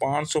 500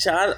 4